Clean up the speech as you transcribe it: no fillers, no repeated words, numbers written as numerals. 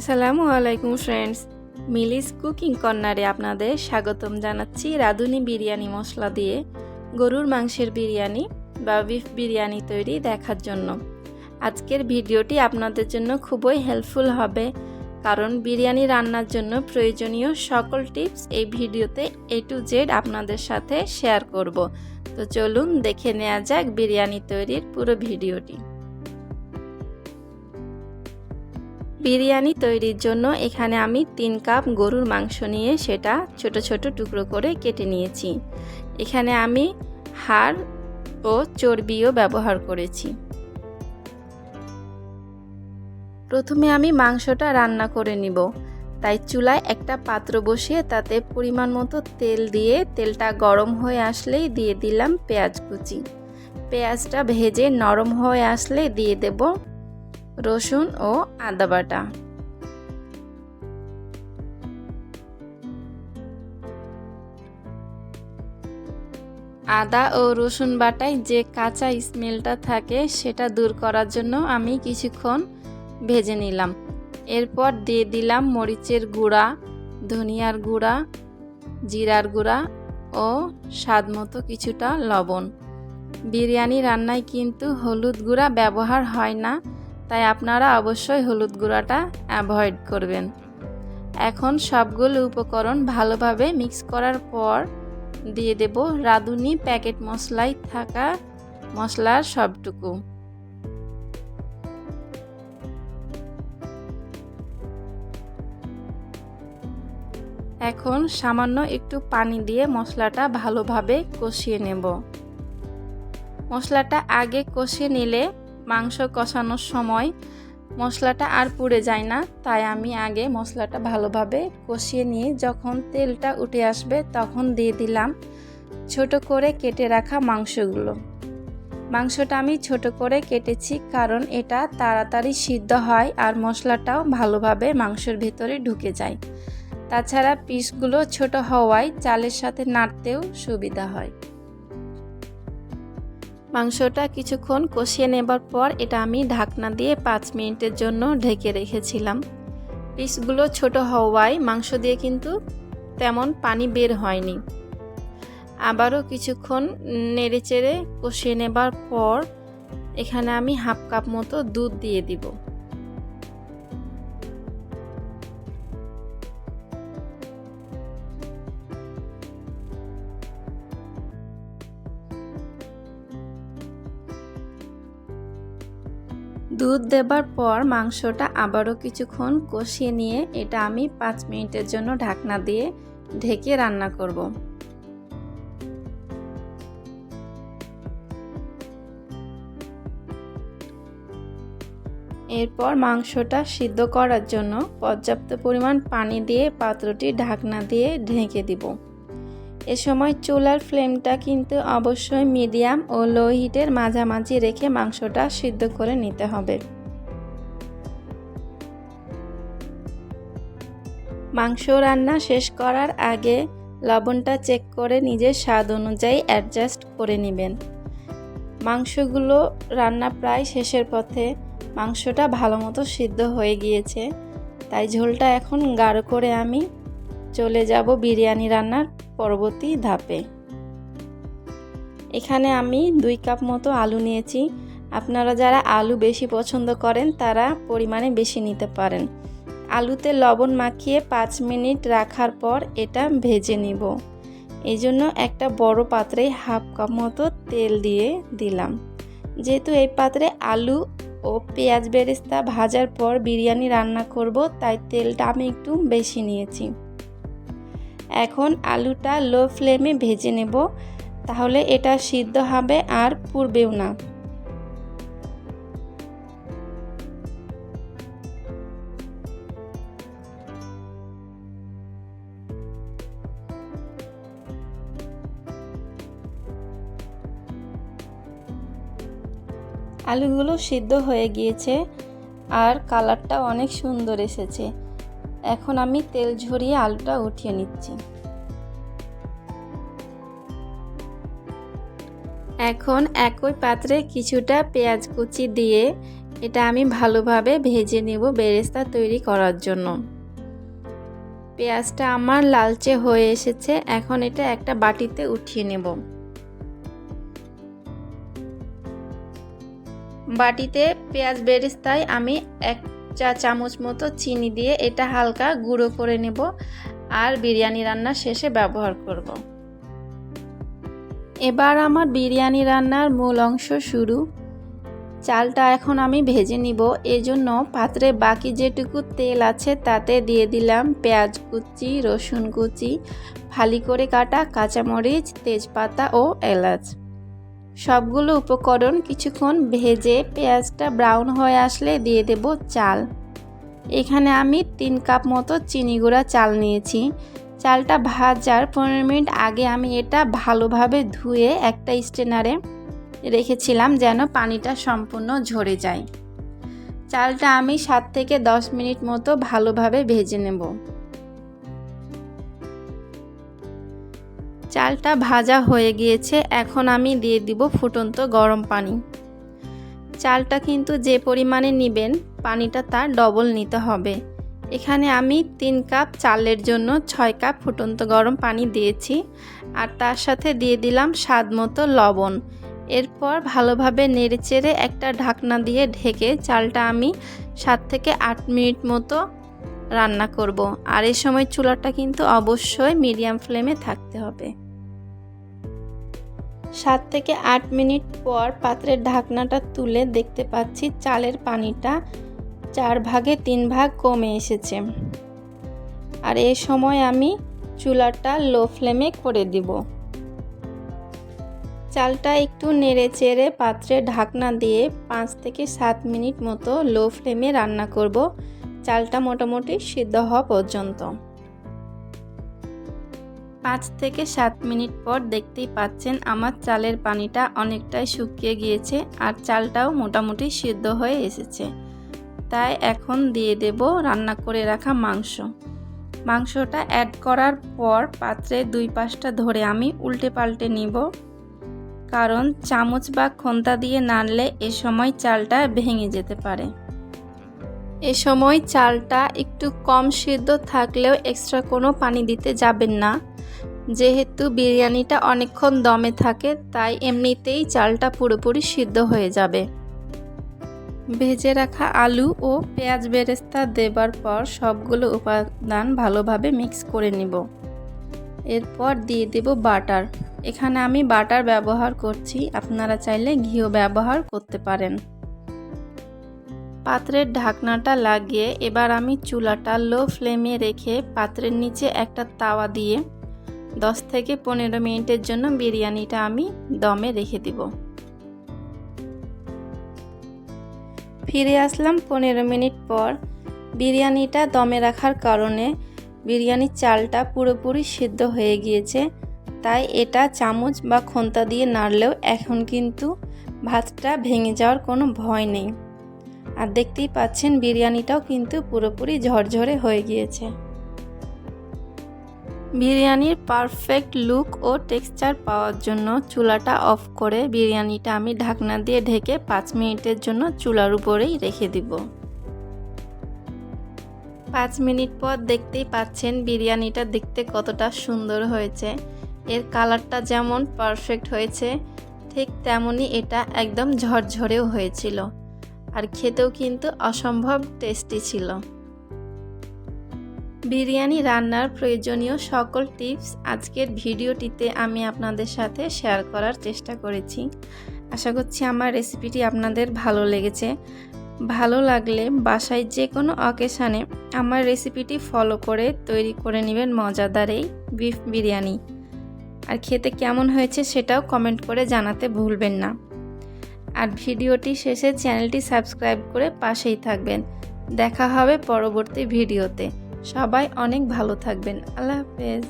আসসালামু আলাইকুম friends, মিলিস cooking কর্নারে আপনাদের স্বাগতম জানাচ্ছি। রাঁধুনি বিরিয়ানি মশলা দিয়ে গরুর মাংসের বিরিয়ানি বা বিফ বিরিয়ানি তৈরি দেখার জন্য আজকের ভিডিওটি আপনাদের জন্য খুবই হেল্পফুল হবে, কারণ বিরিয়ানি রান্নার জন্য প্রয়োজনীয় সকল টিপস এই ভিডিওতে A to Z আপনাদের সাথে শেয়ার করব। তো চলুন দেখে নেওয়া যাক বিরিয়ানি তৈরির পুরো ভিডিওটি। বিরিয়ানি তৈরির জন্য এখানে আমি 3 কাপ গরুর মাংস নিয়ে সেটা ছোট ছোট টুকরো করে কেটে নিয়েছি। এখানে আমি হাড় ও চর্বিও ব্যবহার করেছি। প্রথমে আমি মাংসটা রান্না করে নিব, তাই চুলায় একটা পাত্র বসিয়ে তাতে পরিমাণ মতো তেল দিয়ে তেলটা গরম হয়ে আসলেই দিয়ে দিলাম পেঁয়াজ কুচি। পেঁয়াজটা ভেজে নরম হয়ে আসলে দিয়ে দেব রসুন ও আদা বাটা। আদা ও রসুন বাটায় যে কাঁচা স্মেলটা থাকে সেটা দূর করার জন্য আমি কিছুক্ষণ ভেজে নিলাম। এরপর দিয়ে দিলাম মরিচের গুঁড়া, ধনিয়ার গুঁড়া, জিরার গুঁড়া ও স্বাদমতো কিছুটা লবণ। বিরিয়ানি রান্নায় কিন্তু হলুদ গুঁড়া ব্যবহার হয় না, তাই আপনারা অবশ্যই হলুদ গুঁড়াটা অ্যাভয়েড করবেন। এখন সবগুলো উপকরণ ভালোভাবে মিক্স করার পর দিয়ে দেব রাঁধুনি প্যাকেট মশলায় থাকা মশলার সবটুকু। এখন সামান্য একটু পানি দিয়ে মশলাটা ভালোভাবে কষিয়ে নেব। মশলাটা আগে কষিয়ে নিলে মাংস কষানোর সময় মশলাটা আর পুড়ে যায় না, তাই আমি আগে মশলাটা ভালোভাবে কষিয়ে নিয়ে যখন তেলটা উঠে আসবে তখন দিয়ে দিলাম ছোট করে কেটে রাখা মাংসগুলো। মাংসটা আমি ছোট করে কেটেছি কারণ এটা তাড়াতাড়ি সিদ্ধ হয় আর মশলাটাও ভালোভাবে মাংসের ভেতরে ঢুকে যায়। তাছাড়া পিসগুলো ছোট হওয়ায় চালের সাথে নাড়তেও সুবিধা হয়। মাংসটা কিছুক্ষণ কষিয়ে নেবার পর এটা আমি ঢাকনা দিয়ে 5 মিনিটের জন্য ঢেকে রেখেছিলাম। পিসগুলো ছোট হওয়ায় মাংস দিয়ে কিন্তু তেমন পানি বের হয়নি। আবারও কিছুক্ষণ নেড়েচেড়ে কষিয়ে নেবার পর এখানে আমি হাফ কাপ মতো দুধ দিয়ে দিব। দুধ দেবার পর মাংসটা আবারও কিছুক্ষণ কষিয়ে নিয়ে এটা আমি 5 মিনিটের জন্য ঢাকনা দিয়ে ঢেকে রান্না করব। এরপর মাংসটা সিদ্ধ করার জন্য পর্যাপ্ত পরিমাণ পানি দিয়ে পাত্রটি ঢাকনা দিয়ে ঢেকে দিব। এ সময় চুলার ফ্লেমটা কিন্তু অবশ্যই মিডিয়াম ও লো হিটের মাঝামাঝি রেখে মাংসটা সিদ্ধ করে নিতে হবে। মাংস রান্না শেষ করার আগে লবণটা চেক করে নিজের স্বাদ অনুযায়ী অ্যাডজাস্ট করে নেবেন। মাংসগুলো রান্না প্রায় শেষের পথে, মাংসটা ভালো মতো সিদ্ধ হয়ে গিয়েছে, তাই ঝোলটা এখন গাঢ় করে আমি চলে যাব বিরিয়ানি রান্নার পরবর্তী ধাপে। এখানে আমি 2 কাপ মতো আলু নিয়েছি। আপনারা যারা আলু বেশি পছন্দ করেন তারা পরিমাণে বেশি নিতে পারেন। আলুতে লবণ মাখিয়ে 5 মিনিট রাখার পর এটা ভেজে নিব। এই জন্য একটা বড় পাত্রে হাফ কাপ মতো তেল দিয়ে দিলাম। যেহেতু এই পাত্রে আলু ও পেঁয়াজ বেরেস্তা ভাজার পর বিরিয়ানি রান্না করব, তাই তেলটা আমি একটু বেশি নিয়েছি। এখন আলুটা লো ফ্লেমে ভেজে নেব, তাহলে এটা সিদ্ধ হবে আর পুড়বেও না। আলুগুলো সিদ্ধ হয়ে গিয়েছে আর কালারটা অনেক সুন্দর এসেছে। এখন আমি তেল ঝরিয়ে আলুটা উঠিয়ে নিচ্ছি। এখন একই পাত্রে কিছুটা পেঁয়াজ কুচি দিয়ে এটা আমি ভালোভাবে ভেজে নেব বেরেস্তা তৈরি করার জন্য। পেঁয়াজটা আমার লালচে হয়ে এসেছে, এখন এটা একটা বাটিতে উঠিয়ে নেব। বাটিতে পেঁয়াজ বেরেস্তায় আমি 1 চা চামচ মতো চিনি দিয়ে এটা হালকা গুঁড়ো করে নেব আর বিরিয়ানি রান্নার শেষে ব্যবহার করব। এবার আমার বিরিয়ানি রান্নার মূল অংশ শুরু। চালটা এখন আমি ভেজে নিব, এজন্য পাত্রে বাকি যেটুকু তেল আছে তাতে দিয়ে দিলাম পেঁয়াজ কুচি, রসুন কুচি, ফালি করে কাটা কাঁচামরিচ, তেজপাতা ও এলাচ। সবগুলো উপকরণ কিছুক্ষণ ভেজে পেঁয়াজটা ব্রাউন হয়ে আসলে দিয়ে দেব চাল। এখানে আমি 3 কাপ মতো চিনি গুঁড়া চাল নিয়েছি। চালটা ভাজার 15 মিনিট আগে আমি এটা ভালোভাবে ধুয়ে একটা স্ট্রেনারে রেখেছিলাম যেন পানিটা সম্পূর্ণ ঝরে যায়। চালটা আমি 7 থেকে 10 মিনিট মতো ভালোভাবে ভেজে নেব। চালটা ভাজা হয়ে গিয়েছে, এখন আমি দিয়ে দিব ফুটন্ত গরম পানি। চালটা কিন্তু যে পরিমাণে নেবেন পানিটা তার ডবল নিতে হবে। এখানে আমি 3 কাপ চালের জন্য 6 কাপ ফুটন্ত গরম পানি দিয়েছি আর তার সাথে দিয়ে দিলাম স্বাদ মতো লবণ। এরপর ভালোভাবে নেড়েচেড়ে একটা ঢাকনা দিয়ে ঢেকে চালটা আমি 7 থেকে 8 মিনিট মতো রান্না করব। আর এই সময় চুলাটা কিন্তু অবশ্যই মিডিয়াম ফ্লেমে থাকতে হবে। 7 থেকে 8 মিনিট পর পাত্রের ঢাকনাটা তুলে দেখতে পাচ্ছি চালের পানিটা 4 ভাগে 3 ভাগ কমে এসেছে। আর এই সময় আমি চুলাটা লো ফ্লেমে করে দিব। চালটা একটু নেড়ে চেড়ে পাত্রে ঢাকনা দিয়ে 5 থেকে 7 মিনিট মতো লো ফ্লেমে রান্না করব, চালটা মোটামুটি সিদ্ধ হওয়া পর্যন্ত। 5 থেকে 7 মিনিট পর দেখতেই পাচ্ছেন আমার চালের পানিটা অনেকটাই শুকিয়ে গিয়েছে আর চালটাও মোটামুটি সিদ্ধ হয়ে এসেছে। তাই এখন দিয়ে দেব রান্না করে রাখা মাংস। মাংসটা অ্যাড করার পর পাত্রে 2 পাশটা ধরে আমি উল্টে পাল্টে নিব, কারণ চামচ বা খন্তা দিয়ে নাড়লে এ সময় চালটা ভেঙে যেতে পারে। এ সময় চালটা একটু কম সিদ্ধ থাকলেও এক্সট্রা কোনো পানি দিতে যাবেন না, যেহেতু বিরিয়ানিটা অনেকক্ষণ দমে থাকে তাই এমনিতেই চালটা পুরোপুরি সিদ্ধ হয়ে যাবে। ভেজে রাখা আলু ও পেঁয়াজ বেরেস্তা দেবার পর সবগুলো উপাদান ভালোভাবে মিক্স করে নিব। এরপর দিয়ে দেব বাটার। এখানে আমি বাটার ব্যবহার করছি, আপনারা চাইলে ঘিও ব্যবহার করতে পারেন। পাত্রের ঢাকনাটা লাগিয়ে এবার আমি চুলাটা লো ফ্লেমে রেখে পাত্রের নিচে একটা তাওয়া দিয়ে 10 থেকে 15 মিনিটের জন্য বিরিয়ানিটা আমি দমে রেখে দিব। ফিরে আসলাম 15 মিনিট পর। বিরিয়ানিটা দমে রাখার কারণে বিরিয়ানির চালটা পুরোপুরি সিদ্ধ হয়ে গিয়েছে, তাই এটা চামচ বা খন্তা দিয়ে নাড়লেও এখন কিন্তু ভাতটা ভেঙে যাওয়ার কোনো ভয় নেই। আর দেখতেই পাচ্ছেন বিরিয়ানিটাও কিন্তু পুরোপুরি ঝরঝরে হয়ে গিয়েছে। বিরিয়ানির পারফেক্ট লুক ও টেক্সচার পাওয়ার জন্য চুলাটা অফ করে বিরিয়ানিটা আমি ঢাকনা দিয়ে ঢেকে 5 মিনিটের জন্য চুলার উপরেই রেখে দিব। 5 মিনিট পর দেখতেই পাচ্ছেন বিরিয়ানিটা দেখতে কতটা সুন্দর হয়েছে। এর কালারটা যেমন পারফেক্ট হয়েছে ঠিক তেমনি এটা একদম ঝরঝরেও হয়েছিল আর খেতেও কিন্তু অসম্ভব টেস্টি ছিল। বিরিয়ানি রান্নার প্রয়োজনীয় সকল টিপস আজকের ভিডিওটিতে আমি আপনাদের সাথে শেয়ার করার চেষ্টা করেছি। আশা করছি আমার রেসিপিটি আপনাদের ভালো লেগেছে। ভালো লাগলে বাসায় যে কোনো অকেশানে আমার রেসিপিটি ফলো করে তৈরি করে নেবেন মজাদার এই বিফ বিরিয়ানি। আর খেতে কেমন হয়েছে সেটাও কমেন্ট করে জানাতে ভুলবেন না। আর ভিডিওটি শেষে চ্যানেলটি সাবস্ক্রাইব করে পাশেই থাকবেন। দেখা হবে পরবর্তী ভিডিওতে। সবাই অনেক ভালো থাকবেন। আল্লাহ হাফেজ।